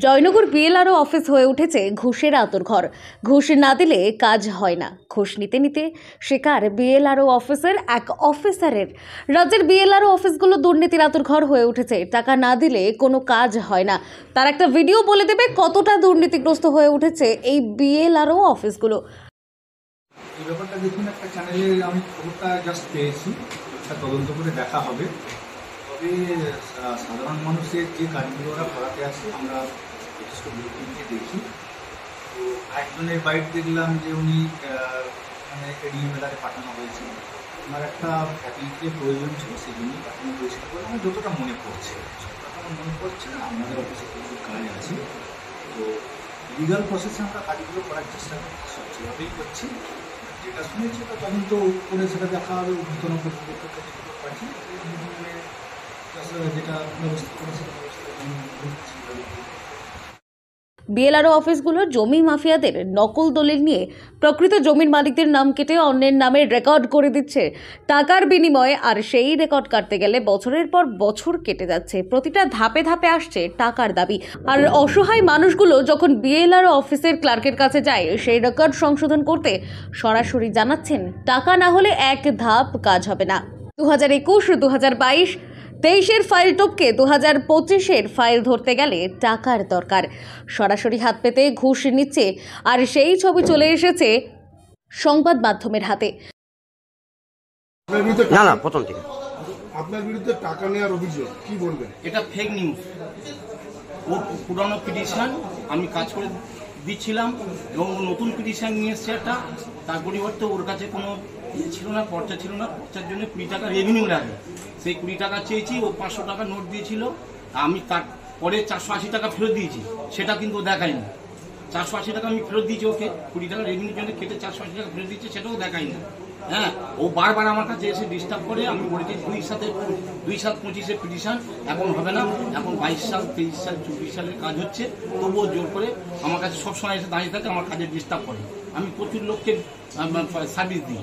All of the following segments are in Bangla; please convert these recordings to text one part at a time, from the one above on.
জয়নগর বিএলআরও অফিস হয়ে উঠেছে ঘুষের আঁতুড়ঘর। ঘুষ না দিলে কাজ হয় না। ঘুষ নিতে নিতে শিকার বিএলআরও অফিসের এক অফিসারের। রাজ্যের বিএলআরও অফিসগুলো দুর্নীতির আঁতুড়ঘর হয়ে উঠেছে। টাকা না দিলে কোনো কাজ হয় না। তার একটা ভিডিও বলে দেবে কতটা দুর্নীতিগ্রস্ত হয়ে উঠেছে এই বিএলআরও অফিসগুলো। এই ব্যাপারটা দেখুন, একটা চ্যানেলে আমি খবরটা জাস্ট পেয়েছি, একটা তদন্ত করে দেখা হবে। তবে সাধারণ মানুষের যে কাজগুলো ওরা করাতে আসে আমরা যথেষ্ট গুরুত্ব দেখি। তো একজনের বাইট দেখলাম যে উনি মানে এডিএমএলআরে পাঠানো হয়েছে, ওনার একটা ফ্যাকাল্টির প্রয়োজন ছিল, সেই জন্যই পাঠানো হয়েছিল বলে আমার যতটা মনে পড়ছে। সবটা আমার মনে পড়ছে না, আমাদের অফিসে কিছু কাজ আছে, তো লিগাল প্রসেসে আমরা কাজগুলো করার চেষ্টা করছি, সবচেয়েভাবেই করছি। যেটা শুনেছি ওটা তদন্ত করে সেটা দেখা হবে, ঊর্ধ্বতন কর্তৃপক্ষের কাছে পাচ্ছি, যেটা ব্যবস্থা করে সেটা বিএলআরও অফিসগুলো জমি মাফিয়াদের নকল দলিল নিয়ে প্রকৃত জমির মালিকদের নাম কেটে অন্যের নামে রেকর্ড করে দিচ্ছে টাকার বিনিময়ে। আর সেই রেকর্ড কাটতে গেলে বছরের পর বছর কেটে যাচ্ছে। প্রতিটা ধাপে ধাপে আসছে টাকার দাবি। আর অসহায় মানুষগুলো যখন বিএলআরও অফিসের ক্লার্কের কাছে যায় সেই রেকর্ড সংশোধন করতে, সরাসরি জানাচ্ছেন টাকা না হলে এক ধাপ কাজ হবে না। 2021, 2022, 23-এর ফাইল টপকে 2025-এর ফাইল ধরতে গেলে টাকার দরকার। সরাসরি হাত পেতে ঘুষ নিচ্ছে। আর সেই ছবি চলে এসেছে সংবাদ মাধ্যমের হাতে। প্রথম থেকে আপনার বিরুদ্ধে টাকা নেওয়ার অভিযোগ, কি বলবেন? এটা ফেক নিউজ। ওর পুরানো পিটিশন আমি কাজ করে দিচ্ছিলাম এবং নতুন পিটিশন নিয়ে এসছে একটা, তার পরিবর্তে ওর কাছে কোনো ছিল না, পর্চা ছিল না। পর্চার জন্য 20 টাকা রেভিনিউ লাগে, সেই 20 টাকা চেয়েছি, ও 500 টাকা নোট দিয়েছিল। আমি তার পরে 480 টাকা ফেরত দিয়েছি, সেটা কিন্তু দেখায়নি। 480 টাকা আমি ফেরত দিয়েছি ওকে, 20 টাকা রেভিনিউর জন্য কেটে 480 টাকা ফেরত দিয়েছি, সেটাও দেখায়নি। হ্যাঁ, ও বারবার আমার কাছে এসে ডিস্টার্ব করে। আমি বলেছি 2/7/25-এর পিটিশন এখন হবে না, এখন 22 সাল, 23 সাল, 24 সালের কাজ হচ্ছে। তবুও জোর করে আমার কাছে সবসময় এসে দাঁড়িয়ে থাকে, আমার কাজে ডিস্টার্ব করে। আমি প্রচুর লোককে সার্ভিস দিই,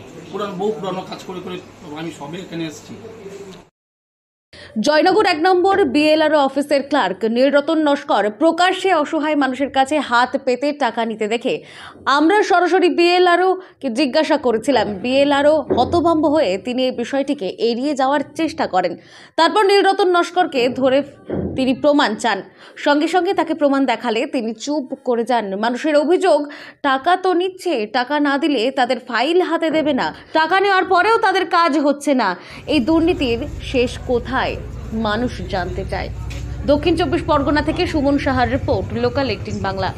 পুরানো কাজ করে করে আমি সবে এখানে এসেছি। জয়নগর 1 নম্বর বিএলআরও অফিসের ক্লার্ক নীলরতন নস্কর প্রকাশ্যে অসহায় মানুষের কাছে হাত পেতে টাকা নিতে দেখে আমরা সরাসরি বিএলআরওকে জিজ্ঞাসা করেছিলাম। বিএলআরও হতভম্ব হয়ে তিনি এই বিষয়টিকে এড়িয়ে যাওয়ার চেষ্টা করেন। তারপর নীলরতন নস্করকে ধরে তিনি প্রমাণ চান। সঙ্গে সঙ্গে তাকে প্রমাণ দেখালে তিনি চুপ করে যান। মানুষের অভিযোগ, টাকা তো নিচ্ছে, টাকা না দিলে তাদের ফাইল হাতে দেবে না, টাকা নেওয়ার পরেও তাদের কাজ হচ্ছে না। এই দুর্নীতির শেষ কোথায় মানুষ জানতে চায়। দক্ষিণ 24 পরগনা থেকে সুমন সাহার রিপোর্ট, লোকাল 18 বাংলা।